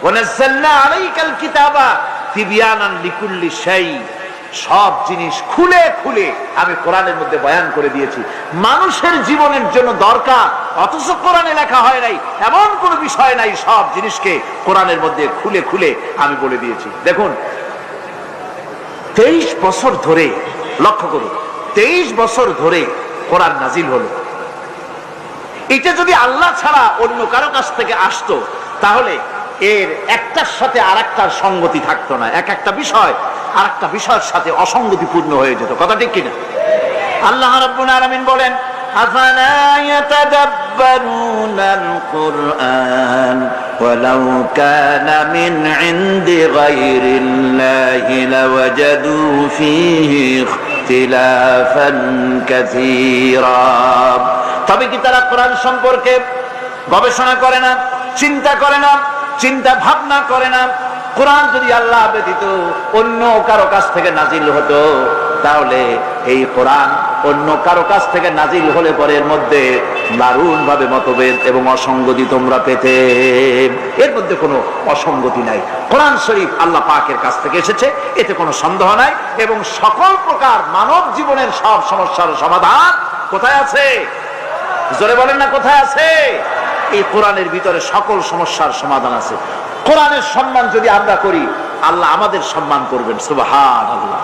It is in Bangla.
ওয়ানাজ্জালনা আলাইকাল কিতাবা তিবয়ানান লিকুল্লি শাই, সব জিনিস খুলে খুলে আমি কোরআনের মধ্যে বয়ান করে দিয়েছি। মানুষের জীবনের জন্য দরকার অথচ কোরআনে লেখা হয় নাই এমন কোনো বিষয় নাই, সব জিনিসকে কোরআনের মধ্যে খুলে খুলে আমি বলে দিয়েছি। দেখুন 23 বছর ধরে, লক্ষ্য করুন 23 বছর ধরে কোরআন নাজিল হলো। এটা যদি আল্লাহ ছাড়া অন্য কারো কাছ থেকে আসতো তাহলে এর একটার সাথে আরেকটার সঙ্গতি থাকতো না, এক একটা বিষয় আরেকটা বিষয়ের সাথে অসঙ্গতিপূর্ণ হয়ে যেত। কথা ঠিক কিনা? আল্লাহ রাব্বুল আলামিন বলেন আফালা ইয়াতাদাব্বারুনাল কুরআন ওয়ালাউ কানা মিন ইনদি গায়রিল্লাহি লাওয়াজাদু ফীহি ইখতিলাফান কাসীরা। তবে কি তারা কোরআন সম্পর্কে গবেষণা করে না, চিন্তা করে না, চিন্তা ভাবনা করে না? কোরআন যদি আল্লাহ ব্যতীত অন্য কারো কাছ থেকে নাজিল হতো তাহলে এই কোরআন অন্য কারো কাছ থেকে নাজিল হলে পরে এর মধ্যে দারুণ ভাবে মতভেদ এবং অসঙ্গতি তোমরা পেতে। এর মধ্যে কোনো অসঙ্গতি নাই। কোরআন শরীফ আল্লাহ পাকের কাছ থেকে এসেছে, এতে কোনো সন্দেহ নাই। এবং সকল প্রকার মানব জীবনের সব সমস্যার সমাধান কোথায় আছে? জোরে বলেন না, কোথায় আছে? এই কোরআনের ভিতরে সকল সমস্যার সমাধান আছে। কোরআনের সম্মান যদি আমরা করি আল্লাহ আমাদের সম্মান করবেন। সুবহানাল্লাহ।